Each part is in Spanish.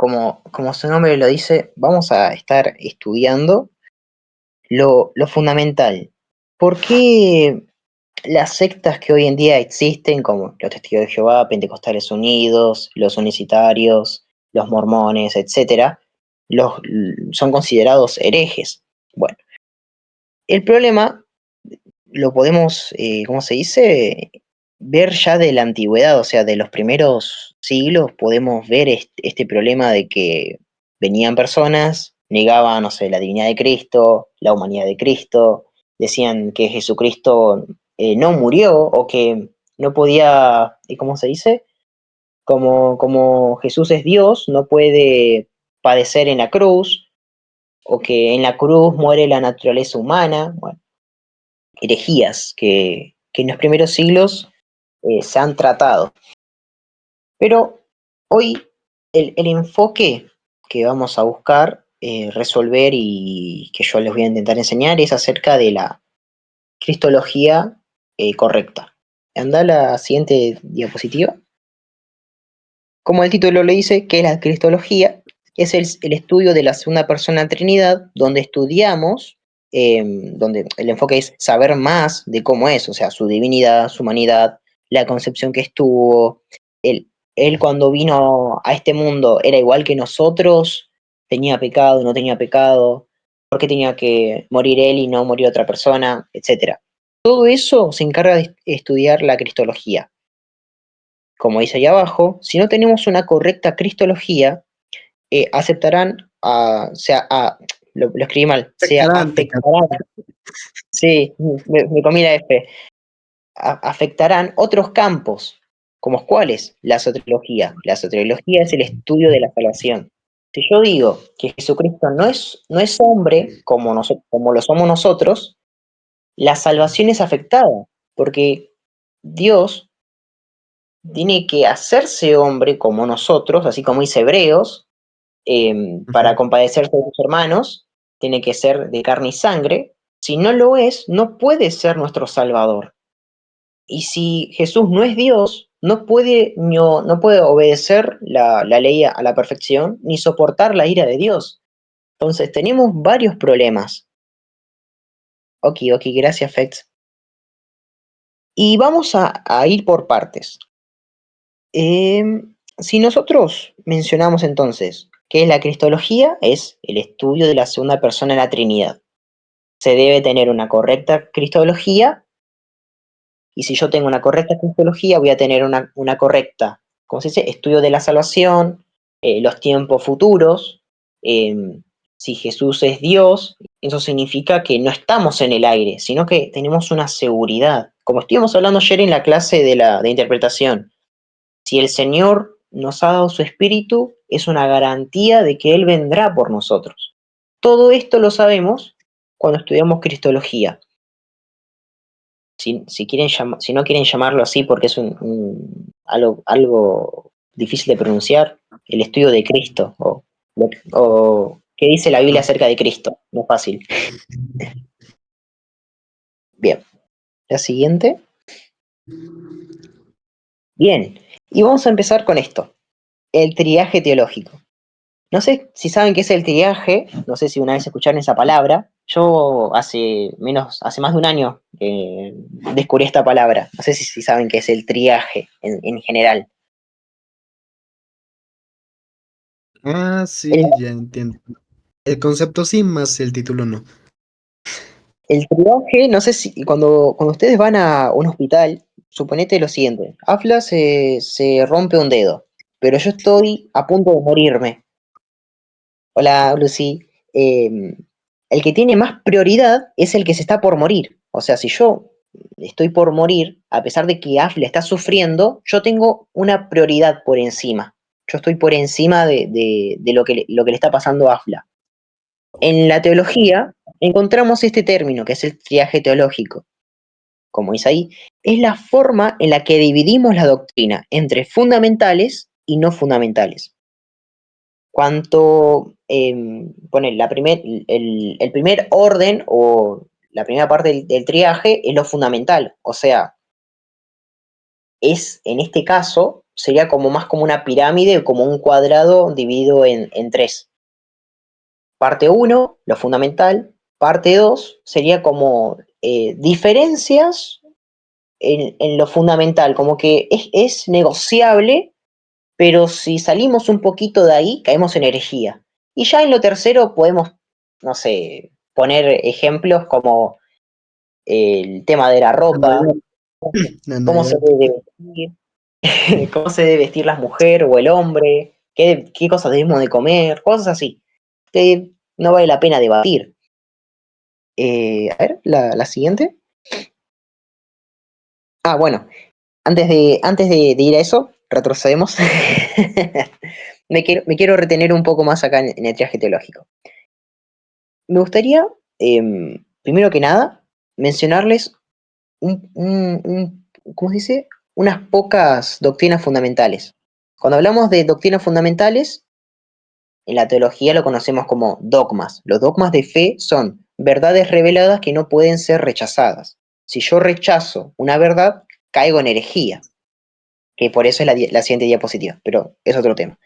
como su nombre lo dice, vamos a estar estudiando lo fundamental. ¿Por qué las sectas que hoy en día existen, como los Testigos de Jehová, Pentecostales Unidos, los Unicitarios, los Mormones, etcétera, son considerados herejes? Bueno, el problema lo podemos, ¿cómo se dice? Ver ya de la antigüedad, o sea, de los primeros siglos, podemos ver este problema de que venían personas, negaban, no sé, la divinidad de Cristo, la humanidad de Cristo, decían que Jesucristo no murió o que no podía, ¿cómo se dice? Como Jesús es Dios, no puede padecer en la cruz, o que en la cruz muere la naturaleza humana. Bueno, herejías que en los primeros siglos se han tratado. Pero hoy el enfoque que vamos a buscar resolver y que yo les voy a intentar enseñar es acerca de la cristología correcta. Anda la siguiente diapositiva. Como el título lo dice, ¿qué es la cristología? Es el estudio de la segunda persona de la Trinidad, donde estudiamos, donde el enfoque es saber más de cómo es, o sea, su divinidad, su humanidad, la concepción que estuvo. Él cuando vino a este mundo era igual que nosotros, tenía pecado, no tenía pecado, por qué tenía que morir él y no morir otra persona, etcétera. Todo eso se encarga de estudiar la cristología. Como dice ahí abajo, si no tenemos una correcta cristología, aceptarán, o sea, lo escribí mal, se Afectarán, afectarán, sí, me comí la F, afectarán otros campos, como cuáles, la soteriología. La soteriología es el estudio de la salvación. Si yo digo que Jesucristo no es hombre como lo somos nosotros, la salvación es afectada, porque Dios tiene que hacerse hombre como nosotros, así como dice Hebreos, para compadecerse de sus hermanos, tiene que ser de carne y sangre. Si no lo es, no puede ser nuestro Salvador. Y si Jesús no es Dios, no puede obedecer la ley a la perfección, ni soportar la ira de Dios. Entonces tenemos varios problemas. Ok, gracias, Fex. Y vamos a ir por partes. Si nosotros mencionamos entonces que la cristología es el estudio de la segunda persona de la Trinidad, se debe tener una correcta cristología, y si yo tengo una correcta cristología, voy a tener una correcta, ¿cómo se dice? Estudio de la salvación, los tiempos futuros. Si Jesús es Dios, eso significa que no estamos en el aire, sino que tenemos una seguridad. Como estuvimos hablando ayer en la clase de interpretación, si el Señor nos ha dado su Espíritu, es una garantía de que Él vendrá por nosotros. Todo esto lo sabemos cuando estudiamos Cristología. Si no quieren llamarlo así porque es algo difícil de pronunciar, el estudio de Cristo, o qué dice la Biblia acerca de Cristo, no es fácil. Bien, la siguiente. Bien, y vamos a empezar con esto, el triaje teológico. No sé si saben qué es el triaje, no sé si una vez escucharon esa palabra. Yo hace más de un año descubrí esta palabra. No sé si saben qué es el triaje en general. Ah, El, sí, ya entiendo. El concepto sí, más el título no. el triaje, no sé si cuando ustedes van a un hospital, suponete lo siguiente, Afla se rompe un dedo, pero yo estoy a punto de morirme. Hola, Lucy. El que tiene más prioridad es el que se está por morir. O sea, si yo estoy por morir, a pesar de que Afla está sufriendo, yo tengo una prioridad por encima. Yo estoy por encima de lo que le está pasando a Afla. En la teología encontramos este término, que es el triaje teológico. Como dice ahí, es la forma en la que dividimos la doctrina entre fundamentales y no fundamentales. Cuanto pone el primer orden o la primera parte del triaje es lo fundamental, o sea, en este caso, sería como más como una pirámide, como un cuadrado dividido en tres. Parte uno, lo fundamental. Parte 2 sería como diferencias en lo fundamental, como que es negociable, pero si salimos un poquito de ahí, caemos en herejía. Y ya en lo tercero podemos, no sé, poner ejemplos como el tema de la La ropa, Navidad. La cómo se Navidad. debe vestir, cómo se debe vestir la mujer o el hombre, qué cosas debemos de comer, cosas así, que no vale la pena debatir. A ver, la siguiente. Ah, bueno, antes de ir a eso, retrocedemos. Me quiero retener un poco más acá en el triaje teológico. Me gustaría, primero que nada, mencionarles ¿cómo se dice? Unas pocas doctrinas fundamentales. Cuando hablamos de doctrinas fundamentales, en la teología lo conocemos como dogmas. Los dogmas de fe son verdades reveladas que no pueden ser rechazadas. Si yo rechazo una verdad, caigo en herejía, que por eso es la siguiente diapositiva, pero es otro tema.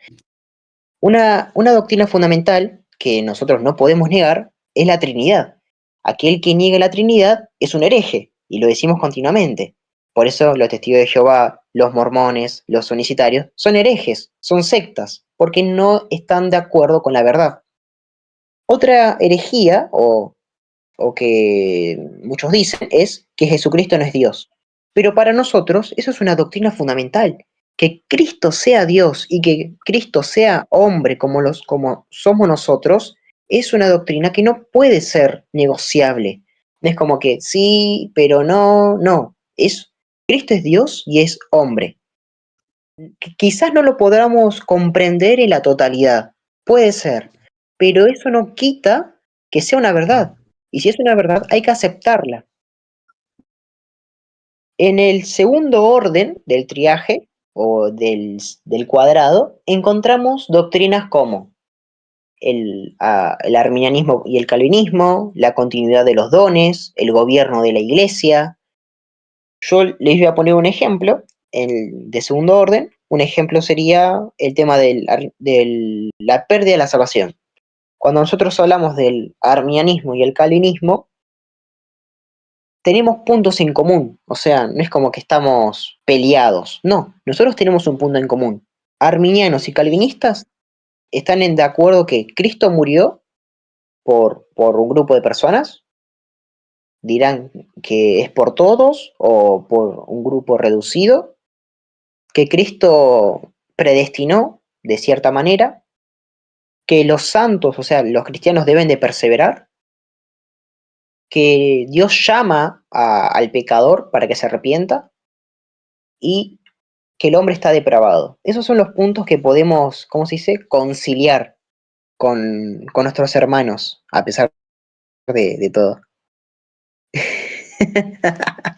Una doctrina fundamental que nosotros no podemos negar es la Trinidad. Aquel que niega la Trinidad es un hereje, y lo decimos continuamente. Por eso los testigos de Jehová, los mormones, los unicitarios, son herejes, son sectas, porque no están de acuerdo con la verdad. Otra herejía, o que muchos dicen, es que Jesucristo no es Dios. Pero para nosotros eso es una doctrina fundamental. Que Cristo sea Dios y que Cristo sea hombre como somos nosotros, es una doctrina que no puede ser negociable. No es como que sí, pero no, no. Cristo es Dios y es hombre. Quizás no lo podamos comprender en la totalidad, puede ser, pero eso no quita que sea una verdad. Y si es una verdad, hay que aceptarla. En el segundo orden del triaje o del cuadrado, encontramos doctrinas como el arminianismo y el calvinismo, la continuidad de los dones, el gobierno de la iglesia. Yo les voy a poner un ejemplo de segundo orden. Un ejemplo sería el tema de la pérdida de la salvación. Cuando nosotros hablamos del arminianismo y el calvinismo, tenemos puntos en común, o sea, no es como que estamos peleados, no, nosotros tenemos un punto en común. Arminianos y calvinistas están de acuerdo que Cristo murió por un grupo de personas, dirán que es por todos o por un grupo reducido, que Cristo predestinó de cierta manera, que los santos, o sea, los cristianos deben de perseverar, que Dios llama al pecador para que se arrepienta y que el hombre está depravado. Esos son los puntos que podemos, ¿cómo se dice?, conciliar con nuestros hermanos, a pesar de todo.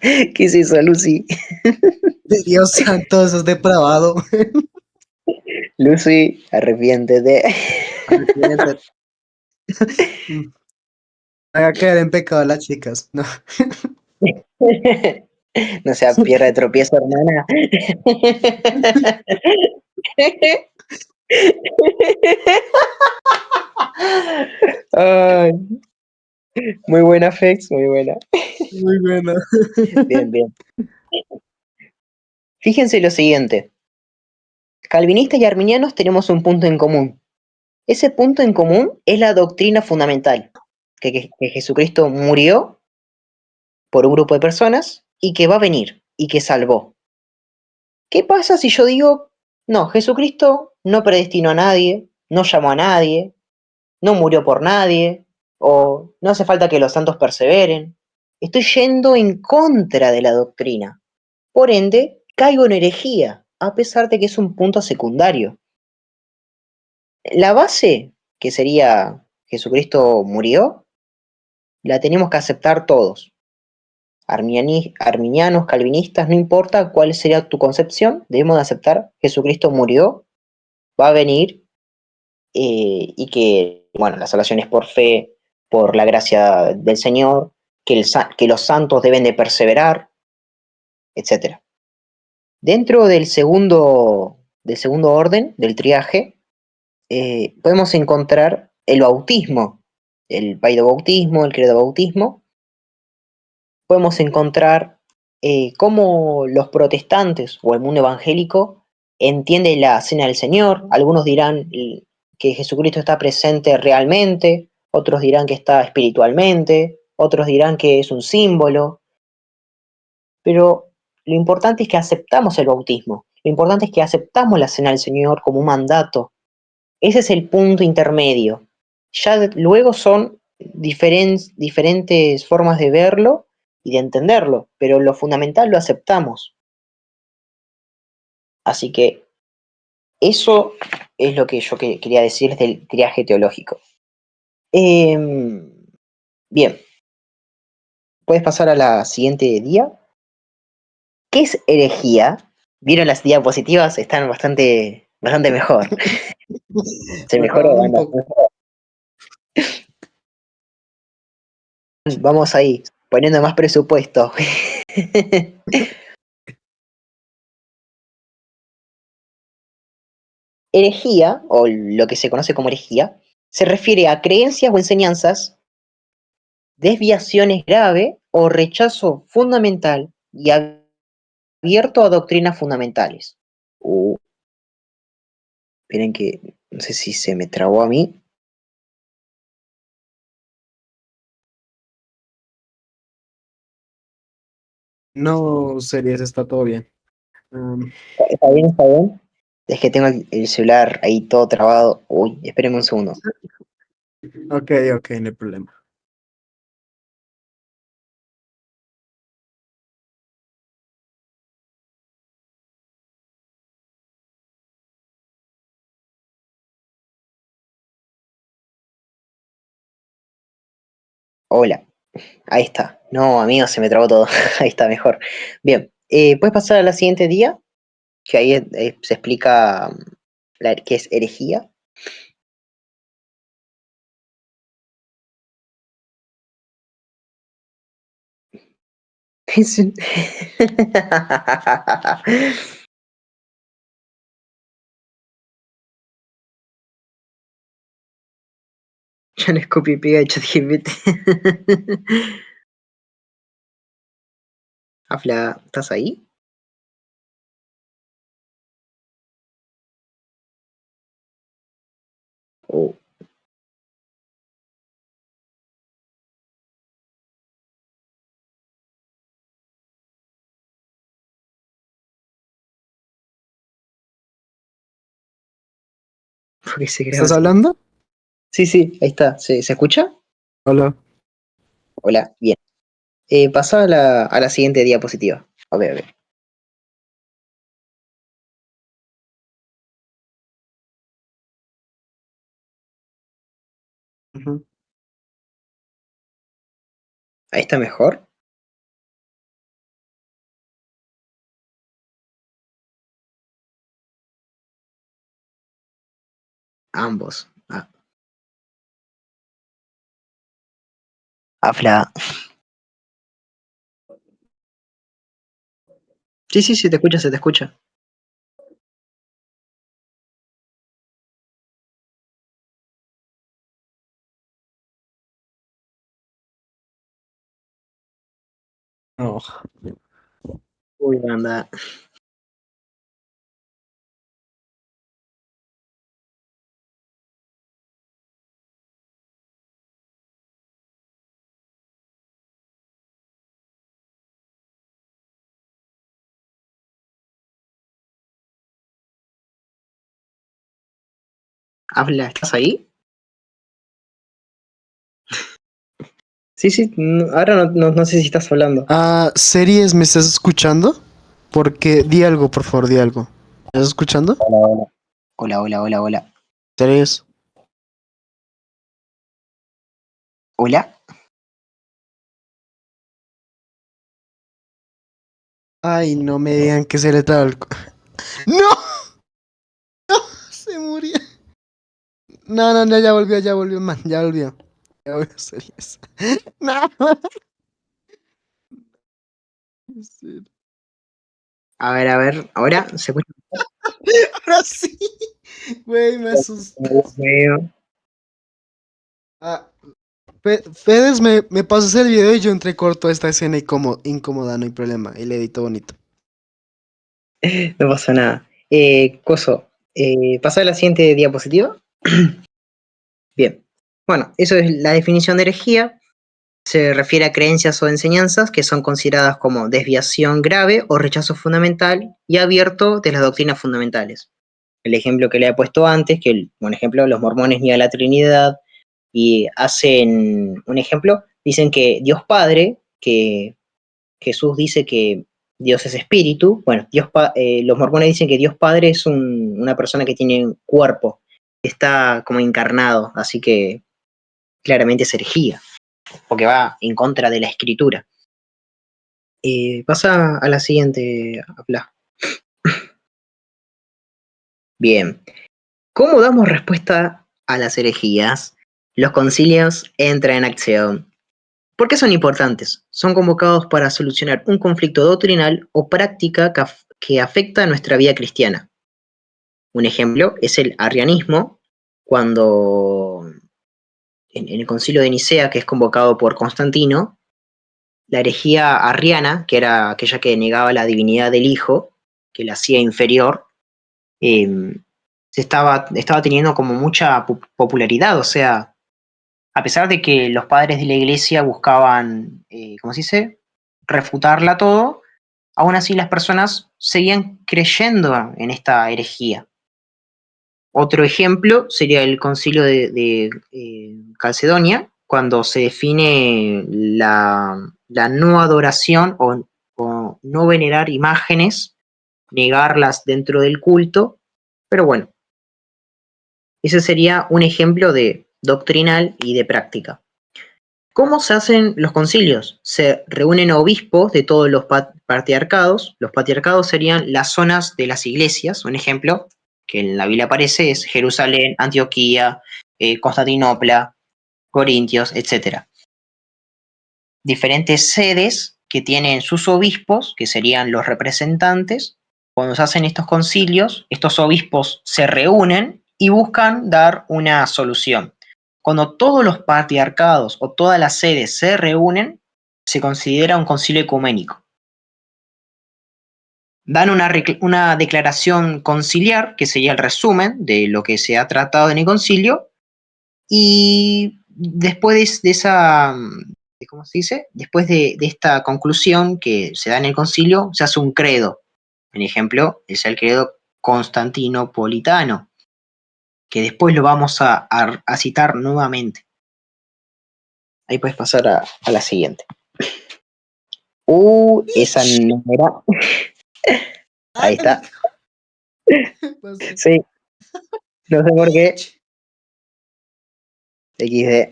¿Qué es eso, Lucy? De Dios santo, eso es depravado. Lucy, arrepiéntete. Arrepiéntate. Haga caer en pecado a las chicas. No. No sea piedra de tropiezo, hermana. Ay, muy buena, Fex, muy buena. Muy buena. Bien, bien. Fíjense lo siguiente. Calvinistas y arminianos tenemos un punto en común. Ese punto en común es la doctrina fundamental, que Jesucristo murió por un grupo de personas y que va a venir y que salvó. ¿Qué pasa si yo digo, no, Jesucristo no predestinó a nadie, no llamó a nadie, no murió por nadie, o no hace falta que los santos perseveren? Estoy yendo en contra de la doctrina. Por ende, caigo en herejía, a pesar de que es un punto secundario. La base, que sería Jesucristo murió, la tenemos que aceptar todos. Arminianos, calvinistas, no importa cuál sería tu concepción, debemos de aceptar Jesucristo murió, va a venir, y que, bueno, la salvación es por fe, por la gracia del Señor, que los santos deben de perseverar, etcétera. Dentro del segundo orden, del triaje, podemos encontrar el bautismo, el bautismo, el credo bautismo. Podemos encontrar cómo los protestantes o el mundo evangélico entiende la cena del Señor. Algunos dirán que Jesucristo está presente realmente, otros dirán que está espiritualmente, otros dirán que es un símbolo, pero lo importante es que aceptamos el bautismo, lo importante es que aceptamos la cena del Señor como un mandato. Ese es el punto intermedio. Luego son diferentes formas de verlo y de entenderlo, pero lo fundamental lo aceptamos. Así que eso es lo que yo quería decir del triaje teológico. Bien, puedes pasar a la siguiente día. ¿Qué es herejía? ¿Vieron las diapositivas? Están bastante mejor. Se mejoró, Mejoraron un banda. poco. Vamos ahí, poniendo más presupuesto. Herejía, o lo que se conoce como herejía, se refiere a creencias o enseñanzas, desviaciones grave o rechazo fundamental y abierto a doctrinas fundamentales. Esperen que no sé si se me trabó a mí. No, series, está todo bien. ¿Está bien? ¿Está bien? Es que tengo el celular ahí todo trabado. Uy, espérenme un segundo. Ok, ok, no hay problema. Hola, ahí está. No, amigo, se me trabó todo. Ahí está, mejor. Bien, ¿puedes pasar a la siguiente día? Que ahí se explica qué es herejía. Ya no es copia y pega de ChatGPT. Afla, ¿estás ahí? Oh, ¿por qué se graba ¿Estás así? hablando? Sí, sí, ahí está. ¿Se escucha? Hola. Hola, bien. Pasa a la siguiente diapositiva. A ver, a ver. Ujú. Ahí está mejor. Ambos. Ah, Afla. Sí, sí, se te escucha, se te escucha. No. Uy, anda. Habla, ¿estás ahí? Sí, sí, ahora no sé si estás hablando. Series, ¿me estás escuchando? Porque di algo, por favor, di algo. ¿Me estás escuchando? Hola, hola. Hola, hola, hola, hola. Series. Hola. Ay, no me digan que se le traba el... ¡No! Se murió. No, no, no, ya volvió, man, ya volvió. Ya volvió series. No. A ver, ahora se escucha. Ahora sí. Güey, me asustas. Medio. Ah, Fedes, me pasas el video y yo entrecorto esta escena incómoda, no hay problema. Y le edito bonito. No pasa nada. Coso, ¿pasa a la siguiente diapositiva? Bien. Bueno, eso es la definición de herejía. Se refiere a creencias o enseñanzas que son consideradas como desviación grave o rechazo fundamental y abierto de las doctrinas fundamentales. El ejemplo que le he puesto antes, que, por ejemplo, los mormones niegan la Trinidad y hacen un ejemplo, dicen que Dios Padre, que Jesús dice que Dios es espíritu. Bueno, los mormones dicen que Dios Padre es una persona que tiene un cuerpo, que está como encarnado, así que claramente es herejía, porque va en contra de la escritura. Pasa a la siguiente, Apla. Bien. ¿Cómo damos respuesta a las herejías? Los concilios entran en acción. ¿Por qué son importantes? Son convocados para solucionar un conflicto doctrinal o práctica que afecta a nuestra vida cristiana. Un ejemplo es el arrianismo, cuando en el concilio de Nicea, que es convocado por Constantino, la herejía arriana, que era aquella que negaba la divinidad del Hijo, que la hacía inferior, estaba teniendo como mucha popularidad. O sea, a pesar de que los padres de la iglesia buscaban, ¿cómo se dice?, refutarla todo, aún así las personas seguían creyendo en esta herejía. Otro ejemplo sería el concilio de Calcedonia, cuando se define la no adoración o no venerar imágenes, negarlas dentro del culto, pero bueno, ese sería un ejemplo de doctrinal y de práctica. ¿Cómo se hacen los concilios? Se reúnen obispos de todos los patriarcados. Los patriarcados serían las zonas de las iglesias. Un ejemplo que en la Biblia aparece es Jerusalén, Antioquía, Constantinopla, Corintios, etc. Diferentes sedes que tienen sus obispos, que serían los representantes. Cuando se hacen estos concilios, estos obispos se reúnen y buscan dar una solución. Cuando todos los patriarcados o todas las sedes se reúnen, se considera un concilio ecuménico. Dan una declaración conciliar, que sería el resumen de lo que se ha tratado en el concilio, y después de esa, ¿cómo se dice? Después de esta conclusión que se da en el concilio, se hace un credo. Por ejemplo, es el credo constantinopolitano, que después lo vamos a citar nuevamente. Ahí puedes pasar a la siguiente. Esa no era. Ahí está. Sí, no sé por qué. XD.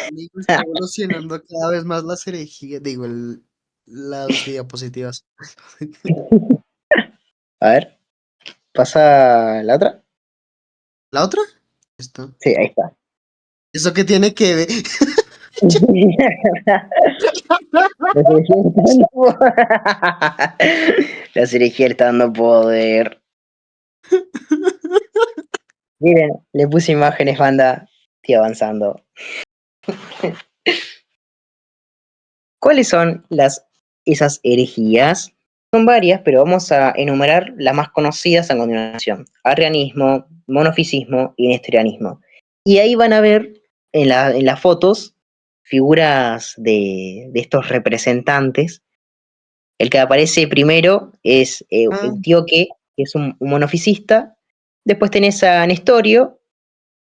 Amigo, está evolucionando cada vez más las herejías, digo, las diapositivas. A ver, pasa la otra. ¿La otra? Esta. Sí, ahí está. ¿Eso qué tiene que ver? La cirugía está dando poder. Miren, le puse imágenes, banda. Estoy avanzando. ¿Cuáles son esas herejías? Son varias, pero vamos a enumerar las más conocidas a continuación. Arrianismo, monofisismo y nestorianismo. Y ahí van a ver en las fotos figuras de estos representantes. El que aparece primero es Eutioque, que es un monofisista. Después tenés a Nestorio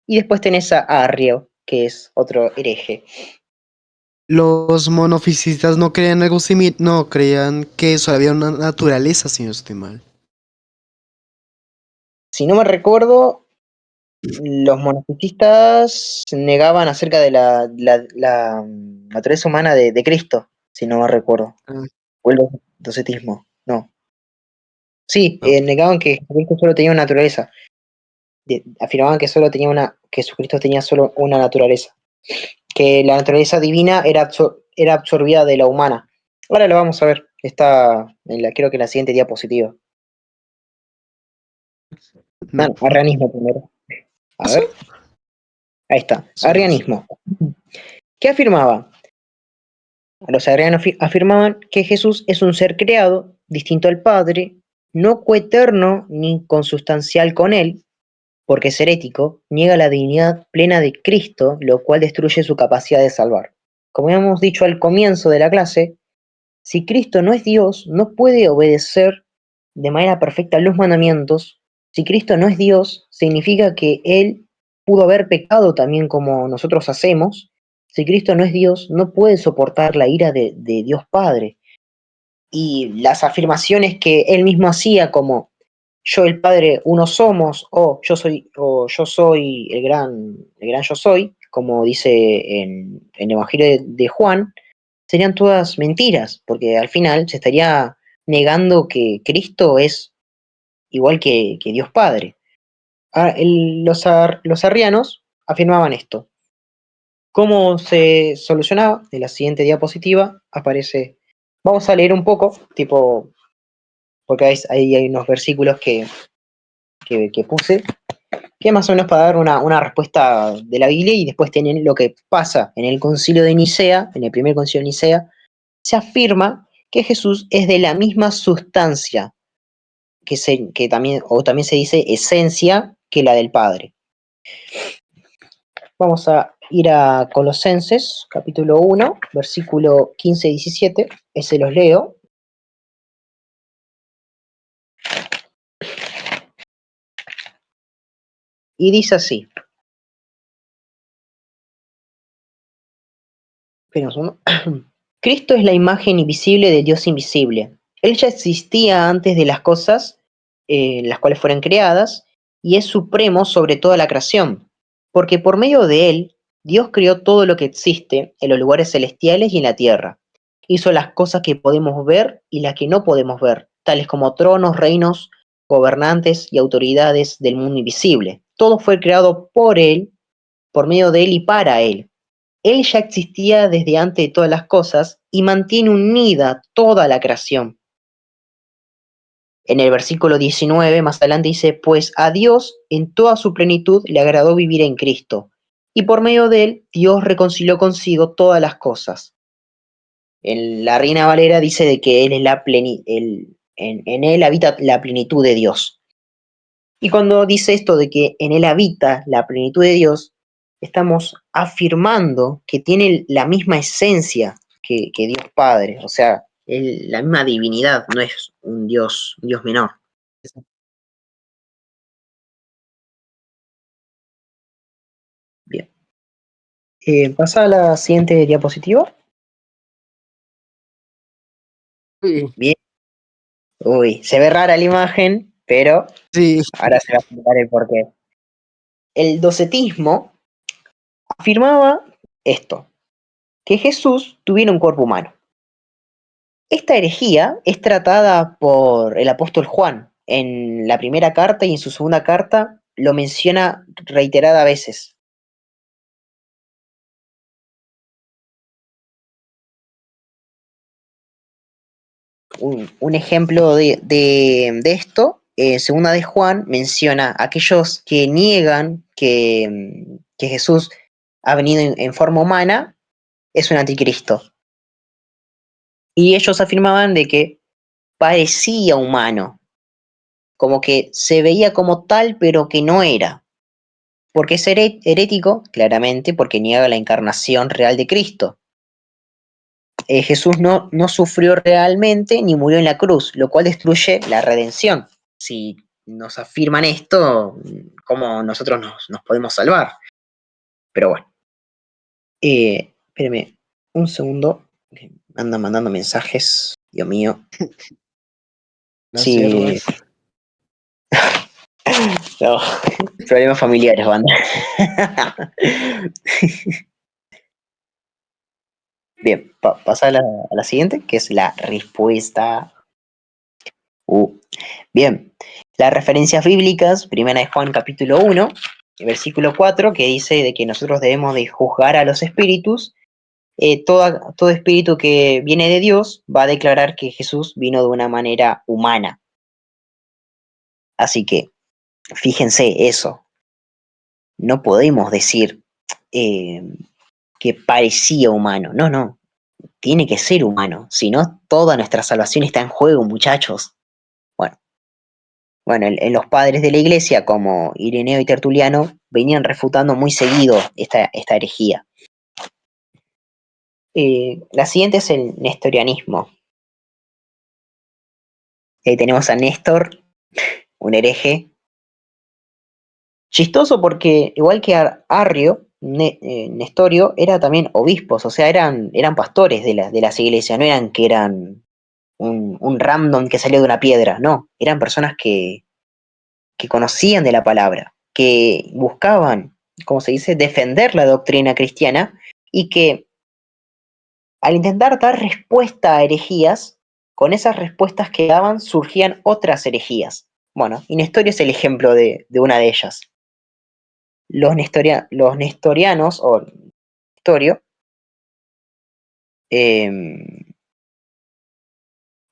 y después tenés a Arrio, que es otro hereje. Los monofisistas no creían algo similar, no, creían que eso había una naturaleza, si no estoy mal. Si no me recuerdo, los monofisistas negaban acerca de la naturaleza humana de Cristo, si no me recuerdo. Ah, O el docetismo, no. Sí, no. negaban que Jesucristo solo tenía una naturaleza. Afirmaban que que Jesucristo tenía solo una naturaleza. Que la naturaleza divina era absorbida de la humana. Ahora lo vamos a ver. Está creo que en la siguiente diapositiva. No. Arrianismo primero. A ver, ahí está. Somos. Arrianismo. ¿Qué afirmaba? Los arrianos afirmaban que Jesús es un ser creado, distinto al Padre, no coeterno ni consustancial con él, porque es herético, niega la divinidad plena de Cristo, lo cual destruye su capacidad de salvar. Como hemos dicho al comienzo de la clase, si Cristo no es Dios, no puede obedecer de manera perfecta los mandamientos. Si Cristo no es Dios, significa que Él pudo haber pecado también como nosotros hacemos. Si Cristo no es Dios, no puede soportar la ira de Dios Padre. Y las afirmaciones que Él mismo hacía como yo el Padre uno somos, o yo soy el gran yo soy, como dice en el Evangelio de Juan, serían todas mentiras, porque al final se estaría negando que Cristo es igual que Dios Padre. Los arrianos afirmaban esto. ¿Cómo se solucionaba? En la siguiente diapositiva aparece, vamos a leer un poco, tipo, porque ahí hay unos versículos que puse, que más o menos para dar una respuesta de la Biblia y después tener lo que pasa en el concilio de Nicea, en el primer concilio de Nicea, se afirma que Jesús es de la misma sustancia que también, o también se dice esencia, que la del Padre. Vamos a ir a Colosenses, capítulo 1, versículo 15 y 17, ese los leo. Y dice así. Espera un segundo. Cristo es la imagen invisible de Dios invisible. Él ya existía antes de las cosas, las cuales fueron creadas, y es supremo sobre toda la creación, porque por medio de él, Dios creó todo lo que existe en los lugares celestiales y en la tierra. Hizo las cosas que podemos ver y las que no podemos ver, tales como tronos, reinos, gobernantes y autoridades del mundo invisible. Todo fue creado por él, por medio de él y para él. Él ya existía desde antes de todas las cosas y mantiene unida toda la creación. En el versículo 19, más adelante dice, pues a Dios en toda su plenitud le agradó vivir en Cristo, y por medio de él Dios reconcilió consigo todas las cosas. En la Reina Valera dice de que él es en él habita la plenitud de Dios. Y cuando dice esto de que en él habita la plenitud de Dios, estamos afirmando que tiene la misma esencia que Dios Padre, o sea, la misma divinidad, no es un Dios menor. Bien. Pasa a la siguiente diapositiva. Uy, Bien. Uy, se ve rara la imagen, pero sí, ahora se va a explicar el porqué. El docetismo afirmaba esto, que Jesús tuviera un cuerpo humano. Esta herejía es tratada por el apóstol Juan en la primera carta y en su segunda carta lo menciona reiteradas veces. Un ejemplo de esto, segunda de Juan, menciona a aquellos que niegan que Jesús ha venido en forma humana, es un anticristo. Y ellos afirmaban de que parecía humano, como que se veía como tal, pero que no era. Porque es herético, claramente, porque niega la encarnación real de Cristo. Jesús no sufrió realmente ni murió en la cruz, lo cual destruye la redención. Si nos afirman esto, ¿cómo nosotros nos podemos salvar? Pero bueno, espérame un segundo, andan mandando mensajes, Dios mío. las Sí, siervas. no, problemas familiares, banda. Bien, pasa a la siguiente, que es la respuesta. Uh, Bien, las referencias bíblicas, primera de Juan capítulo 1, versículo 4, que dice de que nosotros debemos de juzgar a los espíritus, todo espíritu que viene de Dios va a declarar que Jesús vino de una manera humana. Así que, fíjense eso, no podemos decir eh, que parecía humano, no, no, tiene que ser humano, si no toda nuestra salvación está en juego, muchachos. Bueno, bueno, los padres de la iglesia como Ireneo y Tertuliano venían refutando muy seguido esta herejía. La siguiente es el nestorianismo. Ahí tenemos a Néstor, un hereje. Chistoso porque, igual que Arrio, Nestorio era también obispos, o sea, eran pastores de las iglesias, no eran que eran un random que salió de una piedra, no, eran personas que conocían de la palabra, que buscaban, como se dice, defender la doctrina cristiana y que al intentar dar respuesta a herejías, con esas respuestas que daban surgían otras herejías. Bueno, y Nestorio es el ejemplo de una de ellas. Los nestorianos, o Nestorio,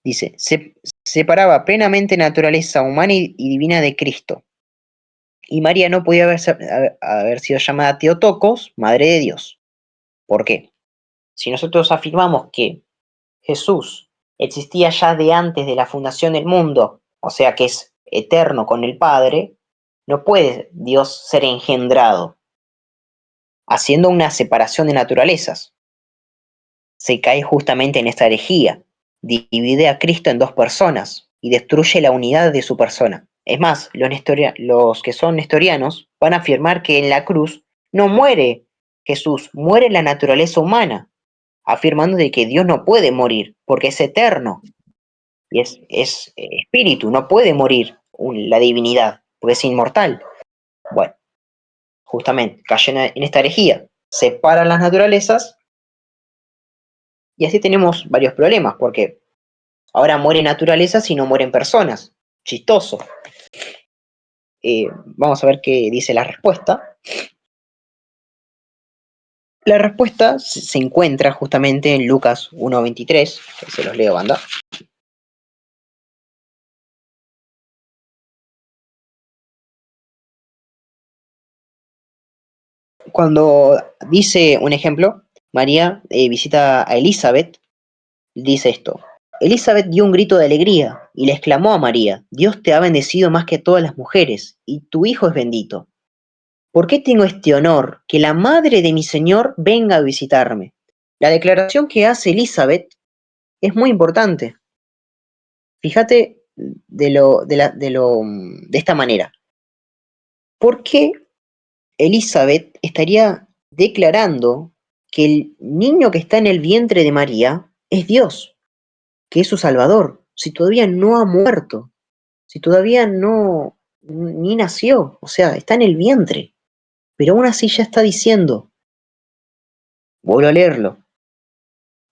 dice, separaba plenamente naturaleza humana y divina de Cristo. Y María no podía haber sido llamada Teotocos, Madre de Dios. ¿Por qué? Si nosotros afirmamos que Jesús existía ya de antes de la fundación del mundo, o sea que es eterno con el Padre, no puede Dios ser engendrado, haciendo una separación de naturalezas. Se cae justamente en esta herejía, divide a Cristo en dos personas y destruye la unidad de su persona. Es más, los que son nestorianos van a afirmar que en la cruz no muere Jesús, muere la naturaleza humana, afirmando de que Dios no puede morir, porque es eterno y es espíritu, no puede morir la divinidad, porque es inmortal. Bueno, justamente caen en esta herejía, separan las naturalezas y así tenemos varios problemas, porque ahora mueren naturalezas y no mueren personas. Chistoso. Vamos a ver qué dice la respuesta. La respuesta se encuentra justamente en Lucas 1:23, que se los leo, banda. Cuando dice un ejemplo, María visita a Elizabeth, dice esto: Elizabeth dio un grito de alegría y le exclamó a María: Dios te ha bendecido más que todas las mujeres, y tu hijo es bendito. ¿Por qué tengo este honor que la madre de mi Señor venga a visitarme? La declaración que hace Elizabeth es muy importante. Fíjate de esta manera. ¿Por qué Elizabeth estaría declarando que el niño que está en el vientre de María es Dios, que es su Salvador, si todavía no ha muerto, si todavía no ni nació, o sea, está en el vientre, pero aún así ya está diciendo, vuelvo a leerlo: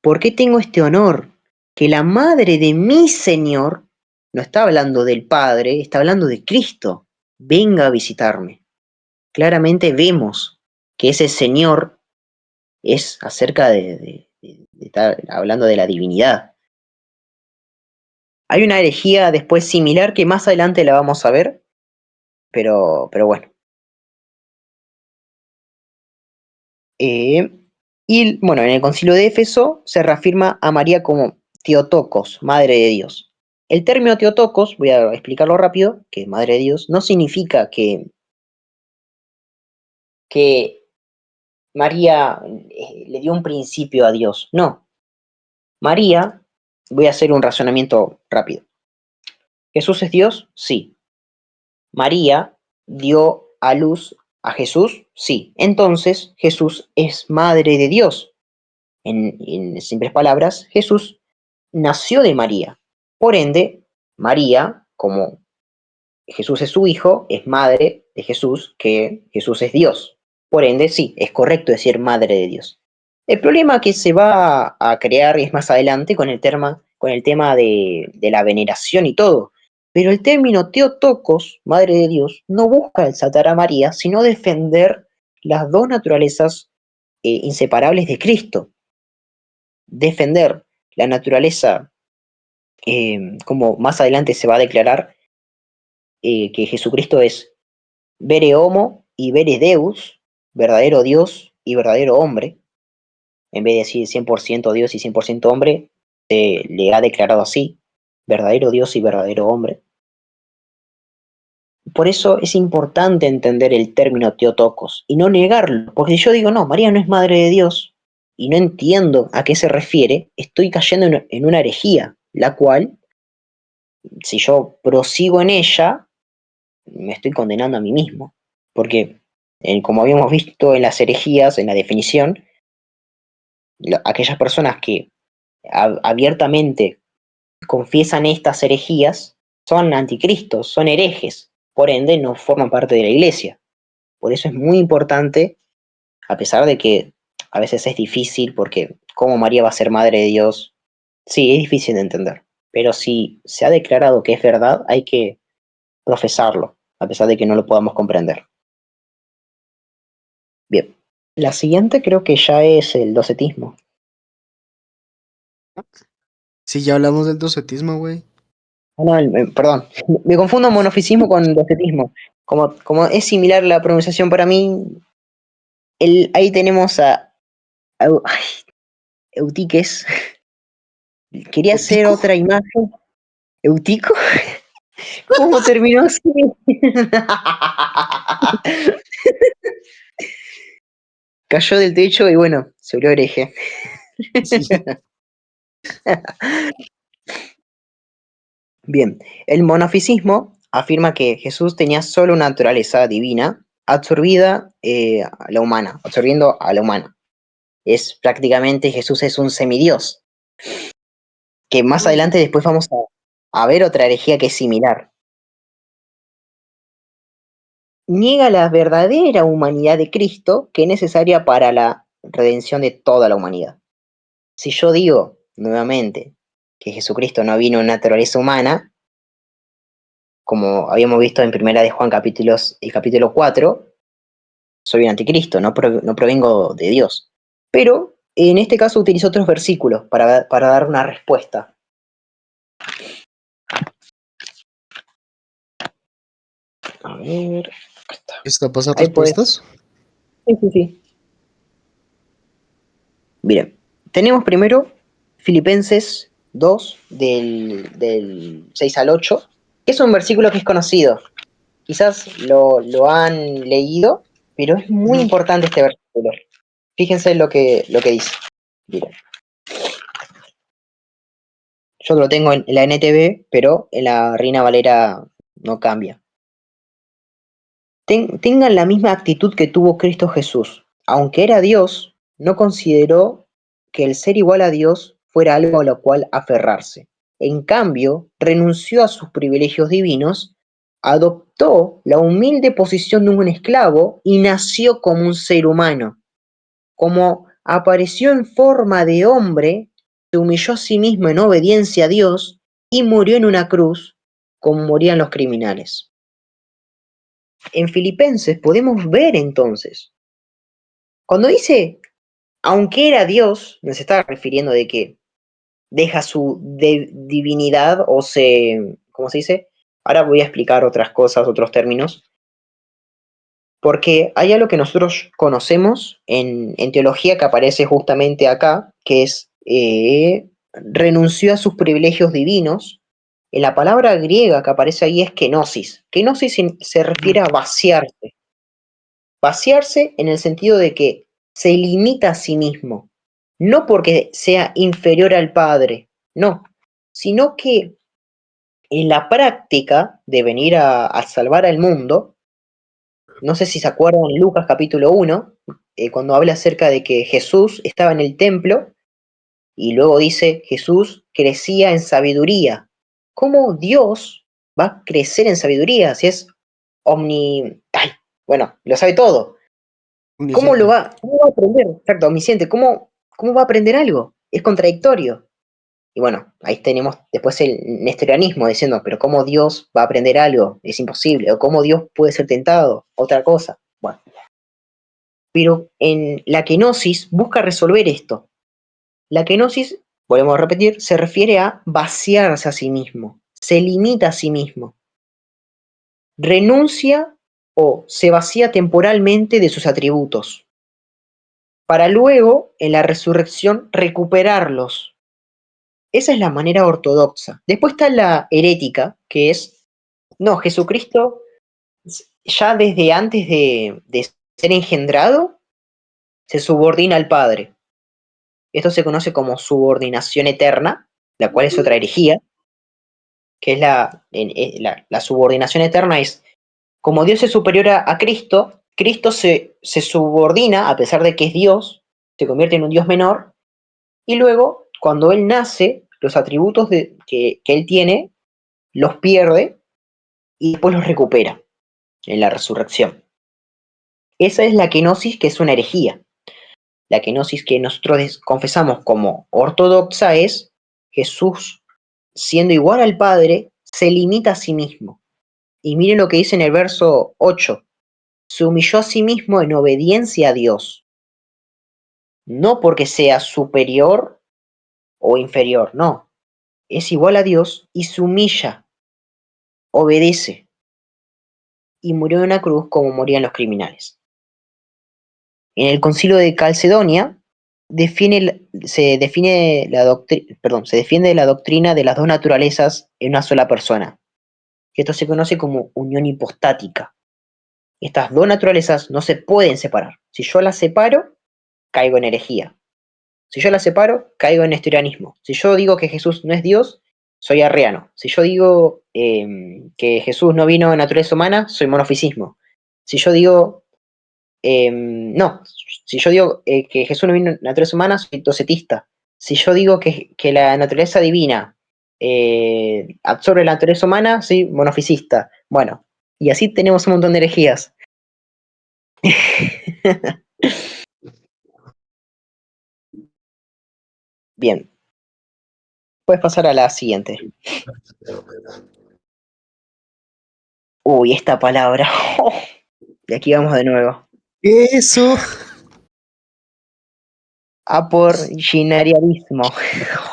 ¿por qué tengo este honor que la madre de mi Señor, no está hablando del Padre, está hablando de Cristo, venga a visitarme? Claramente vemos que ese Señor es acerca de estar hablando de la divinidad. Hay una herejía después similar que más adelante la vamos a ver, pero bueno. Y bueno, en el Concilio de Éfeso se reafirma a María como Theotokos, Madre de Dios. El término Theotokos, voy a explicarlo rápido, que es Madre de Dios, no significa que María le dio un principio a Dios, no. María, voy a hacer un razonamiento rápido. ¿Jesús es Dios? Sí. ¿María dio a luz a Jesús? Sí. Entonces, Jesús es Madre de Dios. En simples palabras, Jesús nació de María. Por ende, María, como Jesús es su hijo, es madre de Jesús, que Jesús es Dios. Por ende, sí, es correcto decir madre de Dios. El problema que se va a crear es más adelante con el tema de la veneración y todo. Pero el término Theotokos, madre de Dios, no busca exaltar a María, sino defender las dos naturalezas inseparables de Cristo. defender la naturaleza, como más adelante se va a declarar, que Jesucristo es vere homo y vere Deus, verdadero Dios y verdadero hombre, en vez de decir 100% Dios y 100% hombre, se le ha declarado así, verdadero Dios y verdadero hombre. Por eso es importante entender el término Teotocos y no negarlo, porque si yo digo, no, María no es madre de Dios y no entiendo a qué se refiere, estoy cayendo en una herejía, la cual, si yo prosigo en ella, me estoy condenando a mí mismo, porque como habíamos visto en las herejías, en la definición, aquellas personas que abiertamente confiesan estas herejías son anticristos, son herejes, por ende no forman parte de la iglesia. Por eso es muy importante, a pesar de que a veces es difícil, porque ¿cómo María va a ser madre de Dios? Sí, es difícil de entender, pero si se ha declarado que es verdad, hay que profesarlo, a pesar de que no lo podamos comprender. Bien, la siguiente creo que ya es el docetismo. Sí, ya hablamos del docetismo, güey. No, perdón, me confundo monofisismo con docetismo. Como es similar la pronunciación para mí, ahí tenemos ay, Eutiques. Quería hacer ¿Eutico? otra imagen. ¿Eutico? ¿Cómo terminó así? Cayó del techo y bueno, se volvió hereje. Sí. Bien, el monofisismo afirma que Jesús tenía solo una naturaleza divina absorbida a la humana, absorbiendo a la humana. Es prácticamente Jesús es un semidios, que más adelante después vamos a ver otra herejía que es similar. Niega la verdadera humanidad de Cristo que es necesaria para la redención de toda la humanidad. Si yo digo nuevamente que Jesucristo no vino en naturaleza humana, como habíamos visto en Primera de Juan capítulo 4, soy un anticristo, no provengo de Dios. Pero en este caso utilizo otros versículos para dar una respuesta. A ver, acá está. ¿Está pasando Ahí puedes. respuestas? Sí, sí, sí. Miren, tenemos primero Filipenses 2, del 6 al 8, que es un versículo que es conocido. Quizás lo han leído, pero es muy importante este versículo. Fíjense lo que dice. Miren, yo lo tengo en la NTV, pero en la Reina Valera no cambia. Tengan la misma actitud que tuvo Cristo Jesús. Aunque era Dios, no consideró que el ser igual a Dios fuera algo a lo cual aferrarse. En cambio, renunció a sus privilegios divinos, adoptó la humilde posición de un esclavo y nació como un ser humano. Como apareció en forma de hombre, se humilló a sí mismo en obediencia a Dios y murió en una cruz como morían los criminales. En Filipenses podemos ver entonces, cuando dice, aunque era Dios, nos está refiriendo de que deja su divinidad o ¿cómo se dice? Ahora voy a explicar otras cosas, otros términos, porque hay algo que nosotros conocemos en teología que aparece justamente acá, que es renunció a sus privilegios divinos. En la palabra griega que aparece ahí es kenosis. Kenosis se refiere a vaciarse. Vaciarse en el sentido de que se limita a sí mismo, no porque sea inferior al Padre, no, sino que en la práctica de venir a salvar al mundo, no sé si se acuerdan en Lucas capítulo 1, cuando habla acerca de que Jesús estaba en el templo y luego dice Jesús crecía en sabiduría. ¿Cómo Dios va a crecer en sabiduría si es Ay, bueno, lo sabe todo? Omnisciente. ¿Cómo va a aprender? Exacto, omnisciente. ¿Cómo va a aprender algo? Es contradictorio. Y bueno, ahí tenemos después el nestorianismo diciendo, pero ¿cómo Dios va a aprender algo? Es imposible. O ¿cómo Dios puede ser tentado? Otra cosa. Bueno, pero en la kenosis busca resolver esto. La kenosis, volvemos a repetir, se refiere a vaciarse a sí mismo, se limita a sí mismo, renuncia o se vacía temporalmente de sus atributos, para luego, en la resurrección, recuperarlos. Esa es la manera ortodoxa. Después está la herética, que es, no, Jesucristo ya desde antes de ser engendrado, se subordina al Padre. Esto se conoce como subordinación eterna, la cual es otra herejía, que es la subordinación eterna es, como Dios es superior a Cristo, Cristo se subordina, a pesar de que es Dios, se convierte en un Dios menor, y luego, cuando Él nace, los atributos que Él tiene, los pierde y después los recupera en la resurrección. Esa es la kenosis, que es una herejía. La kenosis que nosotros confesamos como ortodoxa es Jesús, siendo igual al Padre, se limita a sí mismo. Y miren lo que dice en el verso 8. Se humilló a sí mismo en obediencia a Dios, no porque sea superior o inferior, no. Es igual a Dios y se humilla, obedece y murió en una cruz como morían los criminales. En el Concilio de Calcedonia se defiende la doctrina de las dos naturalezas en una sola persona, que esto se conoce como unión hipostática. Estas dos naturalezas no se pueden separar. Si yo las separo, caigo en herejía. Si yo las separo, caigo en nestorianismo. Si yo digo que Jesús no es Dios, soy arriano. Si yo digo que Jesús no vino en naturaleza humana, soy monofisismo. Si yo digo no, si yo digo que Jesús no vino en naturaleza humana, soy docetista. Si yo digo que la naturaleza divina absorbe la naturaleza humana, soy monofisista. Bueno, y así tenemos un montón de herejías. Bien, puedes pasar a la siguiente. Uy, esta palabra. Y aquí vamos de nuevo. Eso. Aporginarianismo.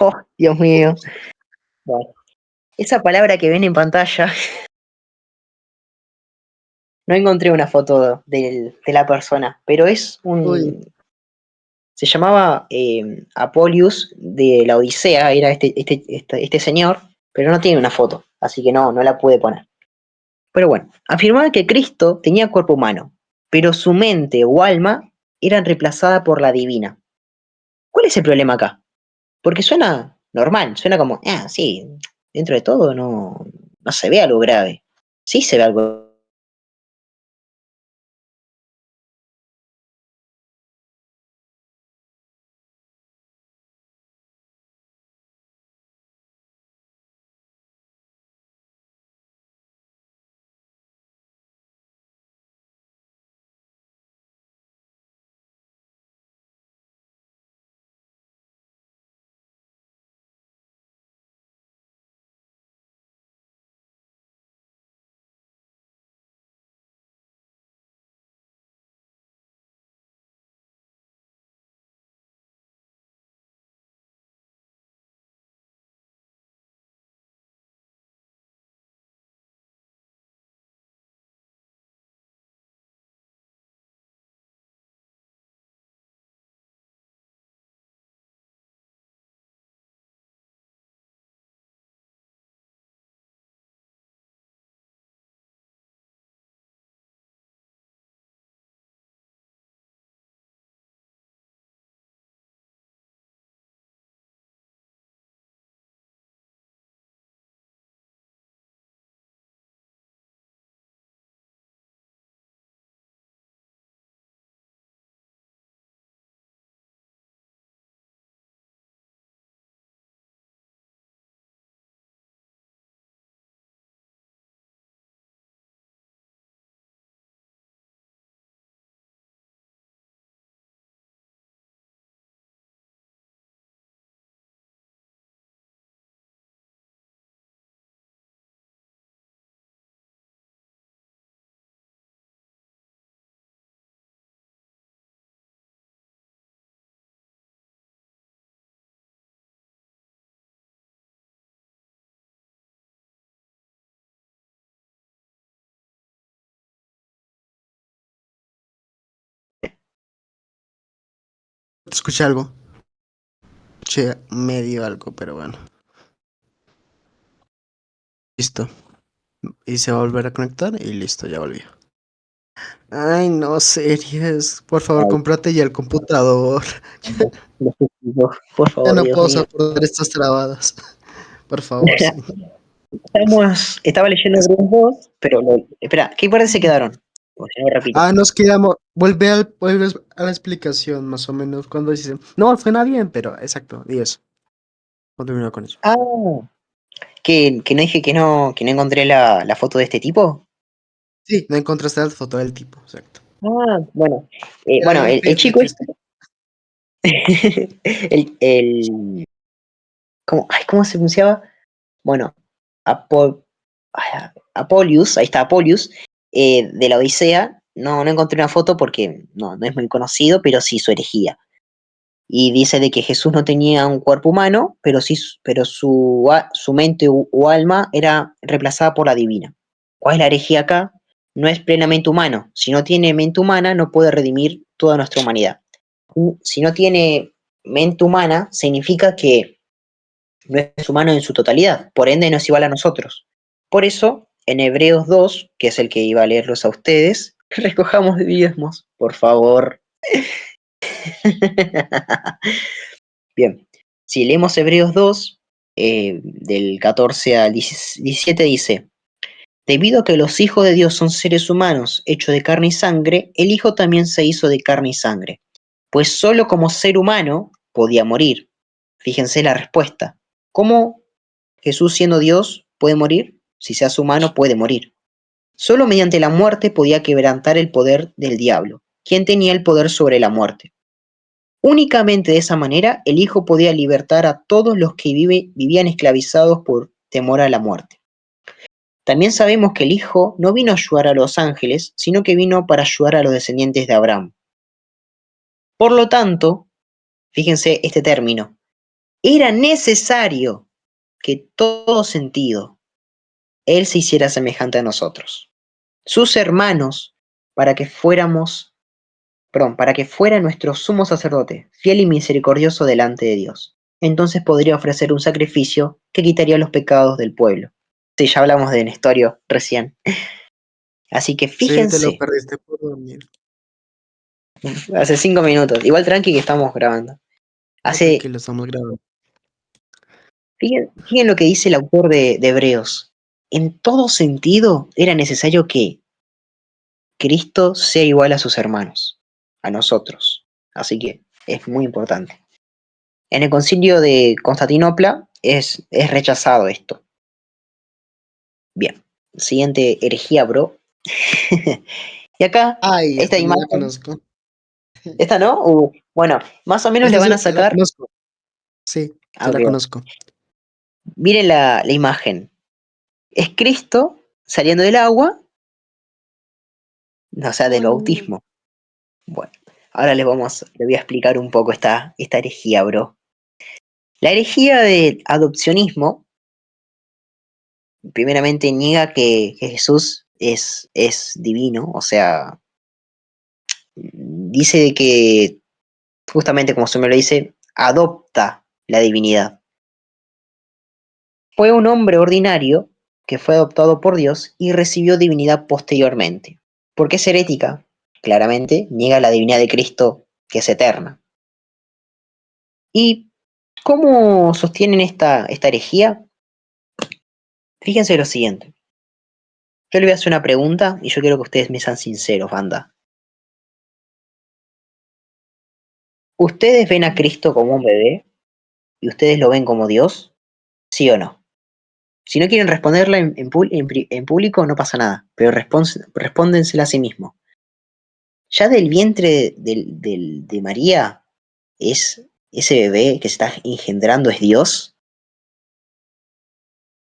Oh, Dios mío. Bueno, esa palabra que ven en pantalla, no encontré una foto de la persona, pero es Uy, un. Se llamaba Apolius de la Odisea, era este señor, pero no tiene una foto, así que no la pude poner. Pero bueno, afirmaba que Cristo tenía cuerpo humano, pero su mente o alma eran reemplazada por la divina. ¿Cuál es el problema acá? Porque suena normal, suena como, sí, dentro de todo no se ve algo grave. Sí se ve algo Escuché algo. Escuché medio algo, pero bueno. Listo. Y se va a volver a conectar y listo, ya volvió. Ay, no, series. Por favor, Ay, cómprate ya el computador. por Ya favor, no Dios puedo mío. soportar estas trabadas. Por favor, sí. Estaba leyendo Es- Bruce 2, pero espera, ¿qué partes se quedaron? Porque si no repito. Ah, nos quedamos. Vuelve a la explicación, más o menos, cuando dicen. No, suena bien, pero exacto, y eso. Continúa con eso. Ah, que no dije que no encontré la foto de este tipo. Sí, no encontraste la foto del tipo, exacto. Ah, bueno. Era Bueno, bien el chico triste. este, el ¿cómo se pronunciaba? Bueno, Apo- Apolius, ahí está Apolius, de la Odisea. No encontré una foto porque no es muy conocido, pero sí su herejía. Y dice de que Jesús no tenía un cuerpo humano, pero sí, pero su mente o alma era reemplazada por la divina. ¿Cuál es la herejía acá? No es plenamente humano. Si no tiene mente humana, no puede redimir toda nuestra humanidad. Si no tiene mente humana, significa que no es humano en su totalidad, por ende no es igual a nosotros. Por eso, en Hebreos 2, que es el que iba a leerlos a ustedes, recojamos diezmos, por favor. Bien, si leemos Hebreos 2, del 14 al 17, dice, debido a que los hijos de Dios son seres humanos hechos de carne y sangre, el Hijo también se hizo de carne y sangre, pues solo como ser humano podía morir. Fíjense la respuesta. ¿Cómo Jesús siendo Dios puede morir? Si se hace humano puede morir. Solo mediante la muerte podía quebrantar el poder del diablo, quien tenía el poder sobre la muerte. Únicamente de esa manera el Hijo podía libertar a todos los que vivían esclavizados por temor a la muerte. También sabemos que el Hijo no vino a ayudar a los ángeles, sino que vino para ayudar a los descendientes de Abraham. Por lo tanto, fíjense este término, era necesario que todo sentido Él se hiciera semejante a nosotros, sus hermanos, para que fuéramos, para que fuera nuestro sumo sacerdote, fiel y misericordioso delante de Dios. Entonces podría ofrecer un sacrificio que quitaría los pecados del pueblo. Sí, ya hablamos de Nestorio recién. Así que Sí, te lo fíjense, perdiste por dormir. hace 5 minutos, igual tranqui que estamos grabando. No, Hace, tranquilo, estamos grabando. fíjense lo que dice el autor de Hebreos. En todo sentido era necesario que Cristo sea igual a sus hermanos, a nosotros. Así que es muy importante. En el concilio de Constantinopla es rechazado esto. Bien, siguiente herejía, bro. Y acá, Ay, esta esta no la imagen, conozco. esta no, bueno, más o menos le Esta van a sí la sacar. conozco. Sí, Ah, sí la ok. conozco. Miren la imagen. Es Cristo saliendo del agua, o sea, del Mm. bautismo. Bueno, ahora les voy a explicar un poco esta herejía, bro. La herejía del adopcionismo primeramente niega que Jesús es divino, o sea, dice de que, justamente como su nombre lo dice, adopta la divinidad. Fue un hombre ordinario que fue adoptado por Dios y recibió divinidad posteriormente. Porque es herética, claramente, niega la divinidad de Cristo que es eterna. ¿Y cómo sostienen esta herejía? Fíjense lo siguiente. Yo le voy a hacer una pregunta y yo quiero que ustedes me sean sinceros, banda. ¿Ustedes ven a Cristo como un bebé y ustedes lo ven como Dios? ¿Sí o no? Si no quieren responderla en público, no pasa nada, pero respóndensela a sí mismo. Ya del vientre de María, es ese bebé que se está engendrando es Dios.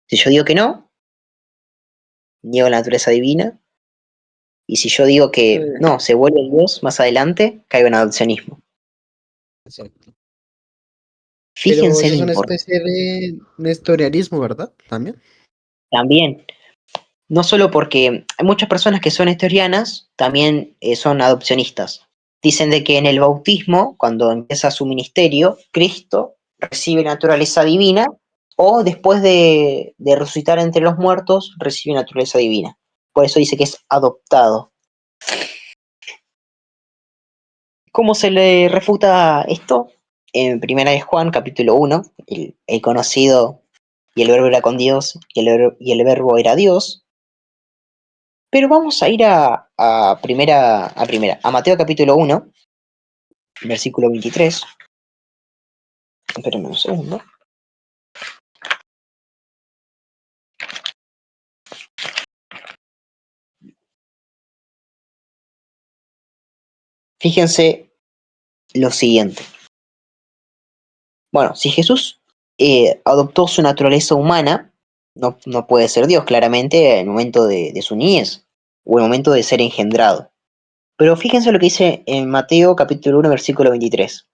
Si yo digo que no, niego la naturaleza divina. Y si yo digo que Eh, no, se vuelve Dios más adelante, caigo en adopcionismo. Exacto. Pero Fíjense eso lo es una importante. especie de nestorianismo, ¿verdad? También. También, no solo porque hay muchas personas que son nestorianas, también son adopcionistas. Dicen de que en el bautismo, cuando empieza su ministerio, Cristo recibe naturaleza divina o después de resucitar entre los muertos, recibe naturaleza divina. Por eso dice que es adoptado. ¿Cómo se le refuta esto? En Primera de Juan, capítulo 1, el conocido y el verbo era con Dios y el verbo era Dios. Pero vamos a ir a Mateo capítulo 1, versículo 23. Espérenme un segundo. Fíjense lo siguiente. Bueno, si Jesús adoptó su naturaleza humana, no puede ser Dios, claramente, en el momento de su niñez o en el momento de ser engendrado. Pero fíjense lo que dice en Mateo capítulo 1, versículo 23.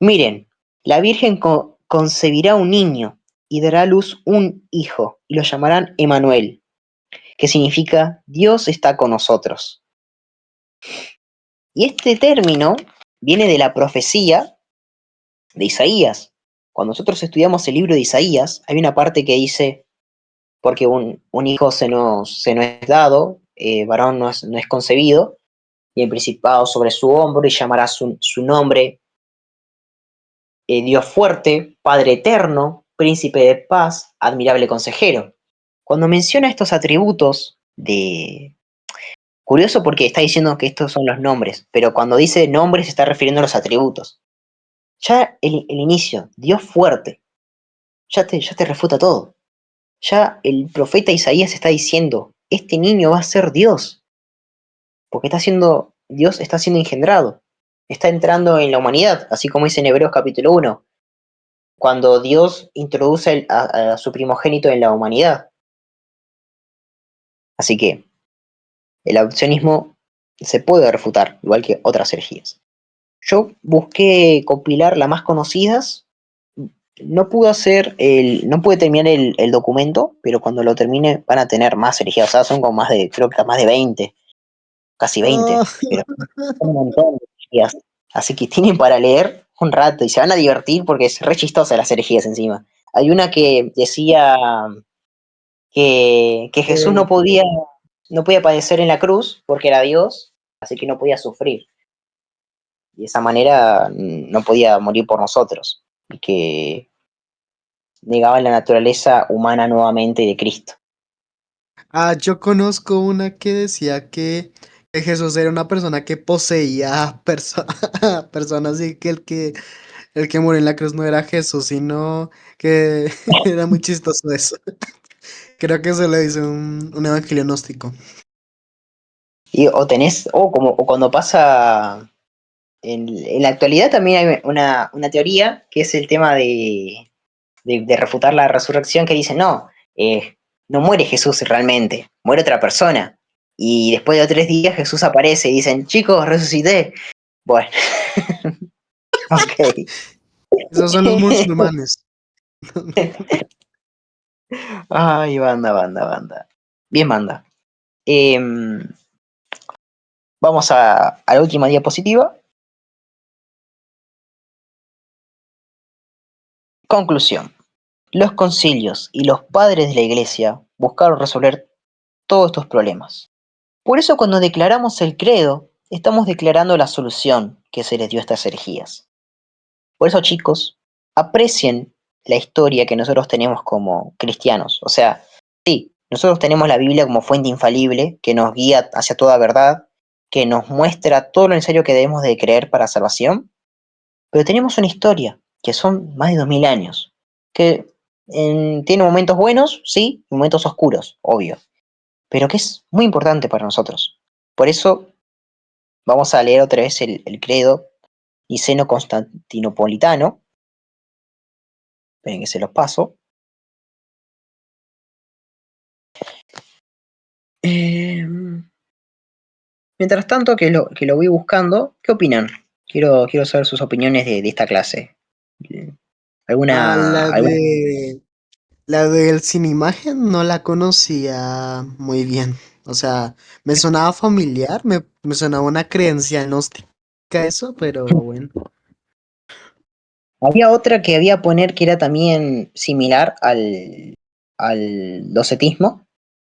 Miren, la Virgen concebirá un niño y dará a luz un hijo, y lo llamarán Emanuel, que significa Dios está con nosotros. Y este término viene de la profecía de Isaías. Cuando nosotros estudiamos el libro de Isaías, hay una parte que dice, porque un hijo se nos es dado, varón no es concebido, y el principado sobre su hombro, y llamará su nombre Dios fuerte, Padre eterno, príncipe de paz, admirable consejero. Cuando menciona estos atributos de... Curioso porque está diciendo que estos son los nombres, pero cuando dice nombres se está refiriendo a los atributos. Ya el inicio, Dios fuerte, ya te refuta todo. Ya el profeta Isaías está diciendo, este niño va a ser Dios, porque Dios está siendo engendrado, está entrando en la humanidad, así como dice en Hebreos capítulo 1, cuando Dios introduce a su primogénito en la humanidad. Así que el adopcionismo se puede refutar, igual que otras herejías. Yo busqué compilar las más conocidas. No pude terminar el documento, pero cuando lo termine van a tener más herejías. O sea, son como creo que más de 20, casi 20, Oh, pero un montón de herejías. Así que tienen para leer un rato y se van a divertir porque es re chistosa las herejías encima. Hay una que decía que Jesús eh, no podía padecer en la cruz porque era Dios, así que no podía sufrir. Y de esa manera no podía morir por nosotros. Y que negaba la naturaleza humana nuevamente de Cristo. yo conozco una que decía que Jesús era una persona que poseía personas y que el que murió en la cruz no era Jesús, sino que era muy chistoso eso. Creo que se le dice un evangelio gnóstico. Y, o cuando pasa, en la actualidad también hay una teoría que es el tema de refutar la resurrección que dice, no, no muere Jesús realmente, muere otra persona. Y después de 3 días Jesús aparece y dicen, chicos, resucité. Bueno, ok. Esos son los musulmanes. Ay, banda. Bien, banda. Em, vamos a la última diapositiva. Conclusión. Los concilios y los padres de la Iglesia buscaron resolver todos estos problemas. Por eso cuando declaramos el credo, estamos declarando la solución que se les dio a estas herejías. Por eso, chicos, aprecien la historia que nosotros tenemos como cristianos. O sea, sí, nosotros tenemos la Biblia como fuente infalible que nos guía hacia toda verdad, que nos muestra todo lo necesario que debemos de creer para salvación, pero tenemos una historia que son más de 2000 años, que tiene momentos buenos, sí, y momentos oscuros, obvio, pero que es muy importante para nosotros. Por eso vamos a leer otra vez el credo niceno-constantinopolitano. Esperen que se los paso. Eh, mientras tanto que lo voy buscando, ¿qué opinan? Quiero saber sus opiniones de esta clase. Ah, ¿Alguna? la del sin imagen no la conocía muy bien. O sea, me sonaba familiar, me sonaba una creencia gnóstica eso, pero bueno. Había otra que había poner que era también similar al docetismo.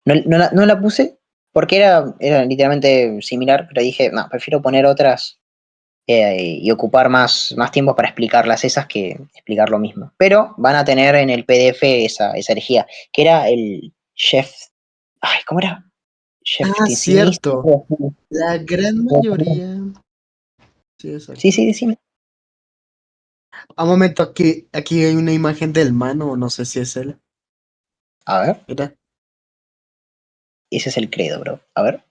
No la puse porque era literalmente similar, pero dije, no, prefiero poner otras y ocupar más tiempo para explicarlas esas que explicar lo mismo. Pero van a tener en el PDF esa herejía, que era el chef. Ay, ¿cómo era? Chef Ah, cierto. algo La gran así. mayoría. Sí, Sí, exacto. sí, decime. A un momento, aquí hay una imagen del mano, no sé si es él. A ver, Mira. ese es el credo, bro. A ver.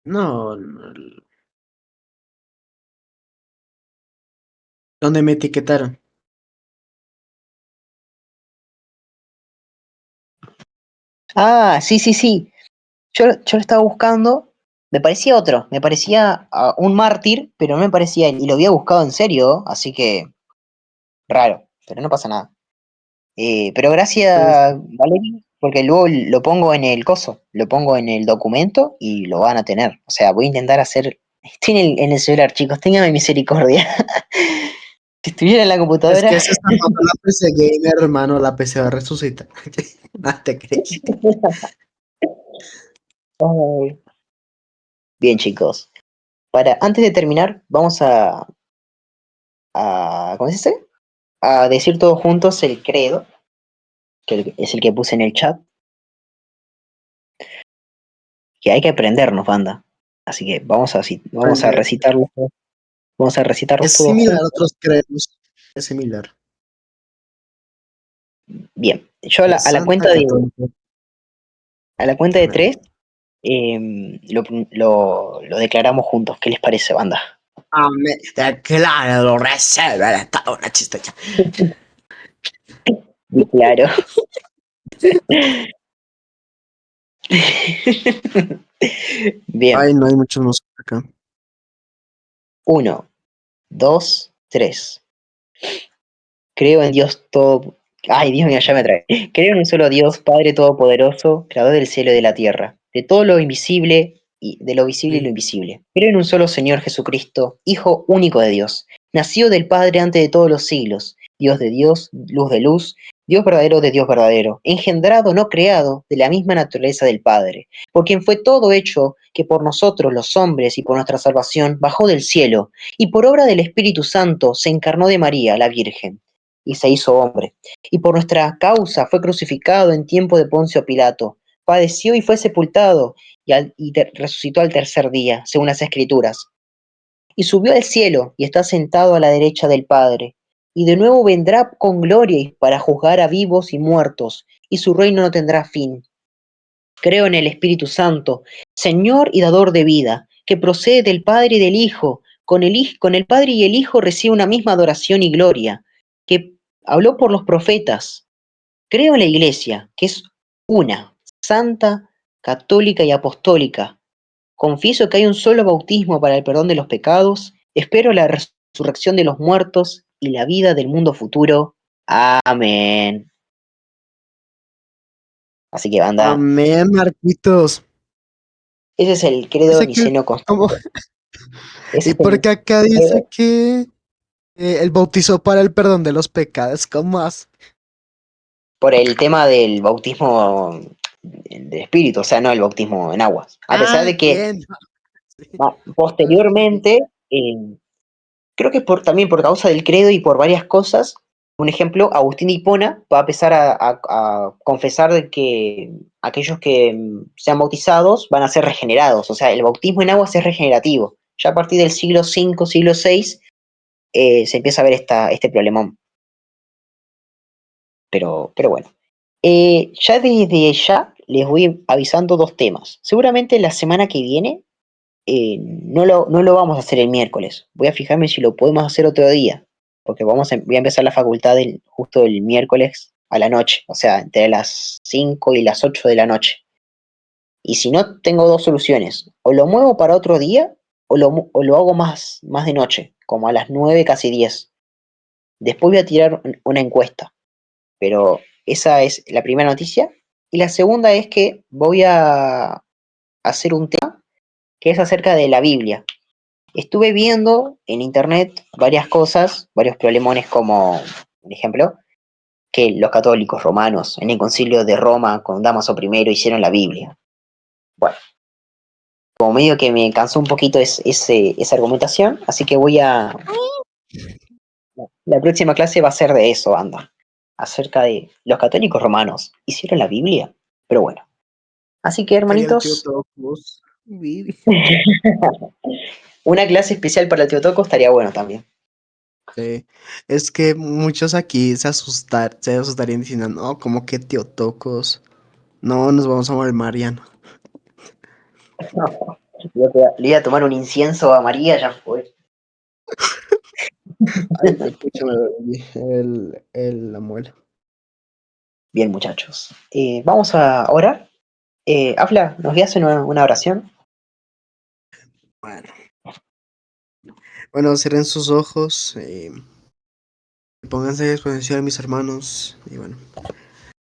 No, no, ¿dónde me etiquetaron? Ah, sí, sí, sí. Yo lo estaba buscando. Me parecía otro. Me parecía un mártir, pero no me parecía él. Y lo había buscado en serio, así que raro. Pero no pasa nada. Pero Pues, gracias, Valeria, porque luego lo pongo en el coso, lo pongo en el documento y lo van a tener. O sea, voy a intentar hacer. Estoy en el celular, chicos, ténganme misericordia. Si estuviera en la es computadora. que se está matando la PC gamer, hermano, la PC va a resucitar. No te crees. Ay. Bien, chicos. Antes de terminar, vamos ¿cómo se dice? A decir todos juntos el credo, que es el que puse en el chat, que hay que aprendernos, banda. Así que vamos a Aprender. recitarlos, vamos a recitarlos Es todos similar a juntos. otros credos. Es similar. Bien, yo Es a la Santa cuenta de Católica. A la cuenta de Amén. tres, lo declaramos juntos. ¿Qué les parece, banda? Amén. Declara lo reserva el Estado. Una chiste ya. Y claro. Bien. Ay, no hay muchos músicos acá. Uno, dos, tres. Creo en Dios todo. Ay, Dios mío, ya me trae. Creo en un solo Dios, Padre Todopoderoso, Creador del cielo y de la tierra, de todo lo invisible y de lo visible y lo Sí. invisible. Creo en un solo Señor Jesucristo, Hijo único de Dios, nacido del Padre antes de todos los siglos, Dios de Dios, luz de luz, Dios verdadero de Dios verdadero, engendrado, no creado, de la misma naturaleza del Padre, por quien fue todo hecho que por nosotros los hombres y por nuestra salvación bajó del cielo, y por obra del Espíritu Santo se encarnó de María, la Virgen y se hizo hombre. Y por nuestra causa fue crucificado en tiempo de Poncio Pilato, padeció y fue sepultado, resucitó al tercer día, según las Escrituras. Y subió al cielo y está sentado a la derecha del Padre. Y de nuevo vendrá con gloria para juzgar a vivos y muertos, y su reino no tendrá fin. Creo en el Espíritu Santo, Señor y dador de vida, que procede del Padre y del Hijo. Con el Padre y el Hijo recibe una misma adoración y gloria, que habló por los profetas. Creo en la Iglesia, que es una, santa, católica y apostólica. Confieso que hay un solo bautismo para el perdón de los pecados. Espero la resurrección de los muertos y la vida del mundo futuro. Amén. Así que, banda, Amén, Marquitos. ese es el credo Dice que, niceno como, constantino. Ese y es el porque acá dice credo que el bautizo para el perdón de los pecados, ¿cómo más? por el tema del bautismo del espíritu, o sea, no el bautismo en aguas. A pesar Ah, de que bien. Sí. Ay, posteriormente, creo que también por causa del credo y por varias cosas, un ejemplo, Agustín de Hipona va a empezar a confesar de que aquellos que sean bautizados van a ser regenerados, o sea, el bautismo en aguas es regenerativo. Ya a partir del siglo V, siglo VI, se empieza a ver este problemón. Pero bueno. Ya desde ya les voy avisando dos temas. Seguramente la semana que viene no lo vamos a hacer el miércoles. Voy a fijarme si lo podemos hacer otro día. Porque voy a empezar la facultad justo el miércoles a la noche. O sea, entre las 5 y las 8 de la noche. Y si no, tengo dos soluciones. O lo muevo para otro día o lo hago más de noche, como a las 9 casi 10. Después voy a tirar una encuesta. Pero esa es la primera noticia. Y la segunda es que voy a hacer un tema que es acerca de la Biblia. Estuve viendo en internet varias cosas, varios problemones como, por ejemplo, que los católicos romanos en el concilio de Roma con Damaso I hicieron la Biblia. Bueno, como medio que me cansó un poquito esa argumentación, así que la próxima clase va a ser de eso, anda, acerca de los católicos romanos hicieron la Biblia, pero bueno. Así que, Sería el tío hermanitos, Tocos. Vivi. una clase especial para el Teotoco estaría bueno también. Sí. Es que muchos aquí se asustarían diciendo, no, como que tío Tocos. No, nos vamos a morir, Mariano. Le iba a tomar un incienso a María, ya fue. Ay, me pucha, me dolí la muela. Bien, muchachos. Vamos a orar. Afla, ¿nos voy a hacer una oración? Bueno, bueno, cierren sus ojos y pónganse a disposición de mis hermanos. Y bueno,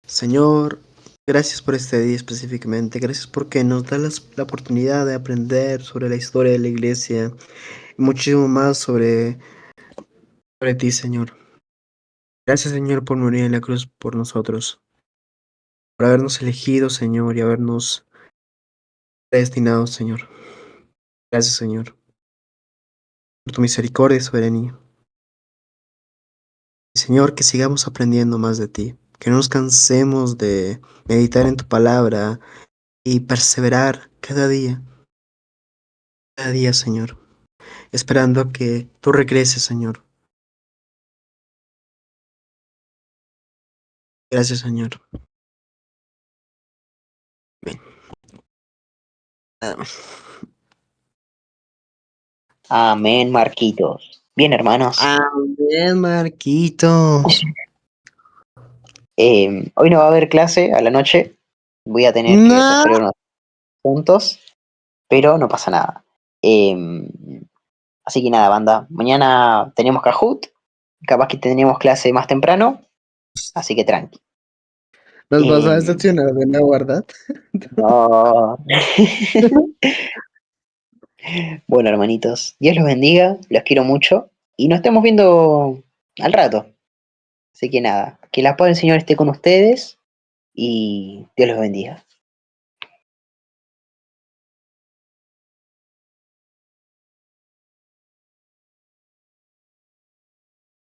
Señor, gracias por este día específicamente. Gracias porque nos da la oportunidad de aprender sobre la historia de la iglesia y muchísimo más sobre ti, Señor. Gracias, Señor, por morir en la cruz por nosotros, por habernos elegido, Señor, y habernos predestinado, Señor. Gracias, Señor, por tu misericordia y soberanía. Y, Señor, que sigamos aprendiendo más de ti, que no nos cansemos de meditar en tu palabra y perseverar cada día, Señor, esperando que tú regreses, Señor. Gracias, Señor. Amén. Nada más. Amén, Marquitos. Bien, hermanos. Amén, Marquitos. Hoy no va a haber clase a la noche. Voy a tener que No. resolver unos puntos, pero no pasa nada. Eh, Así que nada, banda. Mañana tenemos Kahoot. Capaz que tenemos clase más temprano. Así que tranqui. Nos vas a Eh, decepcionar de nuevo, ¿verdad? no. Bueno, hermanitos. Dios los bendiga. Los quiero mucho. Y nos estamos viendo al rato. Así que nada. Que la paz del Señor esté con ustedes. Y Dios los bendiga.